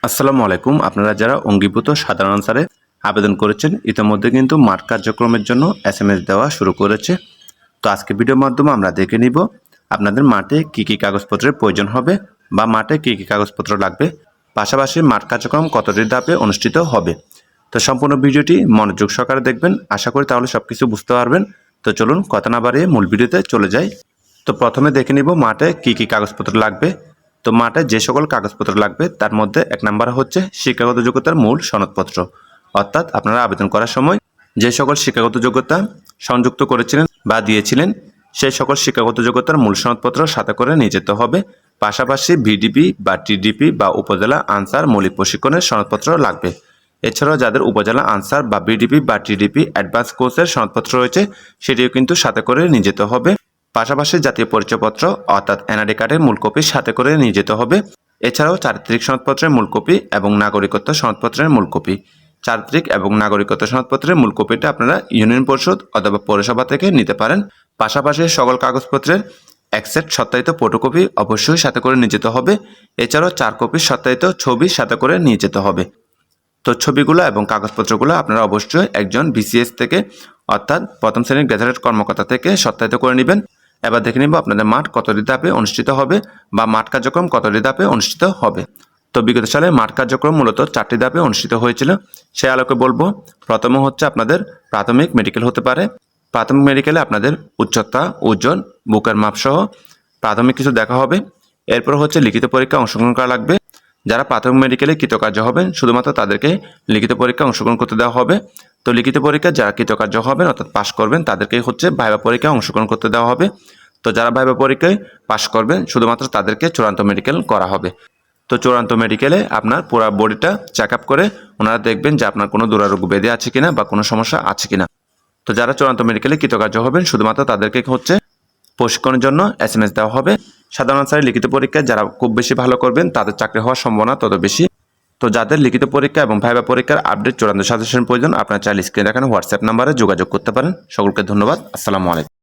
আসসালামু আলাইকুম। আপনারা যারা অঙ্গীভূত সাধারণ আনসারে আবেদন করেছেন ইতিমধ্যে কিন্তু মাঠ কার্যক্রমের জন্য এসএমএস দেওয়া শুরু করেছে। তো আজকে ভিডিওর মাধ্যমে আমরা দেখে নিব আপনাদের মাঠে কি কাগজপত্রের প্রয়োজন হবে বা মাঠে কি কাগজপত্র লাগবে, পাশাপাশি মাঠ কার্যক্রম কতটি ধাপে অনুষ্ঠিত হবে। তো সম্পূর্ণ ভিডিওটি মনোযোগ সহকারে দেখবেন, আশা করি তাহলে সবকিছু বুঝতে পারবেন। তো চলুন কথা না বাড়িয়ে মূল ভিডিওতে চলে যাই। তো প্রথমে দেখে নিব মাঠে কি কাগজপত্র লাগবে। তো মাঠে যে সকল কাগজপত্র লাগবে তার মধ্যে এক নাম্বার হচ্ছে শিক্ষাগত যোগ্যতার মূল সনদপত্র, অর্থাৎ আপনারা আবেদন করার সময় যে সকল শিক্ষাগত যোগ্যতা সংযুক্ত করেছিলেন বা দিয়েছিলেন সেই সকল শিক্ষাগত যোগ্যতার মূল সনদপত্র সাথে করে নিয়ে যেতে হবে। পাশাপাশি ভিডিপি বা টিডিপি বা উপজেলা আনসার মৌলিক প্রশিক্ষণের সনদপত্র লাগবে। এছাড়াও যাদের উপজেলা আনসার বা বিডিপি বা টিডিপি অ্যাডভান্স কোর্সের সনদপত্র রয়েছে সেটিও কিন্তু সাথে করে নিয়ে যেতে হবে। পাশাপাশি জাতীয় পরিচয়পত্র অর্থাৎ এনআইডি কার্ডের মূল কপি সাথে করে নিয়ে যেতে হবে। এছাড়াও চারিত্রিক সনদপত্রের মূল কপি এবং নাগরিকত্ব সনদপত্রের মূল কপি। চারিত্রিক এবং নাগরিকত্ব সনদপত্রের মূল কপিটা আপনারা ইউনিয়ন পরিষদ অথবা পৌরসভা থেকে নিতে পারেন। পাশাপাশি সকল কাগজপত্রের এক সেট সত্যায়িত ফটোকপি অবশ্যই সাথে করে নিয়ে যেতে হবে। এছাড়াও 4 কপি সত্যায়িত ছবি সাথে করে নিয়ে যেতে হবে। তো ছবিগুলো এবং কাগজপত্রগুলো আপনারা অবশ্যই একজন বিসিএস থেকে অর্থাৎ প্রথম শ্রেণীর গ্র্যাজুয়েট কর্মকর্তা থেকে সত্যায়িত করে নেবেন। এবার দেখে নিব আপনাদের মাঠ কতটি ধাপে অনুষ্ঠিত হবে বা মাঠ কার্যক্রম কতটি ধাপে অনুষ্ঠিত হবে। তো বিগত সালে মাঠ কার্যক্রম মূলত 4টি ধাপে অনুষ্ঠিত হয়েছিল। সে আলোকে বলবো, প্রথমে হচ্ছে আপনাদের প্রাথমিক মেডিকেল হতে পারে। প্রাথমিক মেডিকেলে আপনাদের উচ্চতা, ওজন, বুকের মাপসহ প্রাথমিক কিছু দেখা হবে। এরপর হচ্ছে লিখিত পরীক্ষা অংশগ্রহণ করা লাগবে। যারা প্রাথমিক মেডিকেলে কৃতকার্য হবেন শুধুমাত্র তাদেরকে লিখিত পরীক্ষা অংশগ্রহণ করতে দেওয়া হবে। তো লিখিত পরীক্ষা যারা কৃতকার্য হবেন অর্থাৎ পাশ করবেন তাদেরকেই হচ্ছে ভাইবা পরীক্ষায় অংশগ্রহণ করতে দেওয়া হবে। তো যারা ভাইবা পরীক্ষায় পাশ করবেন শুধুমাত্র তাদেরকে চূড়ান্ত মেডিকেল করা হবে। তো চূড়ান্ত মেডিকেলে আপনার পুরো বডিটা চেক আপ করে ওনারা দেখবেন যে আপনার কোনো দুরারোগ্য ব্যাধি আছে কিনা বা কোনো সমস্যা আছে কিনা। তো যারা চূড়ান্ত মেডিকেলে কৃতকার্য হবেন শুধুমাত্র তাদেরকে হচ্ছে প্রশিক্ষণের জন্য এসএমএস দেওয়া হবে। সাধারণ আনসারের লিখিত পরীক্ষায় যারা খুব বেশি ভালো করবেন তাদের চাকরি হওয়ার সম্ভাবনা তত বেশি। তো যাদের লিখিত পরীক্ষা এবং ভাইবা পরীক্ষার আপডেট চূড়ান্ত সাজেশন প্রয়োজন আপনারা চাইলে স্ক্রিনে দেখানো হোয়াটসঅ্যাপ নাম্বারে যোগাযোগ করতে পারেন। সকলকে ধন্যবাদ। আসসালামু আলাইকুম।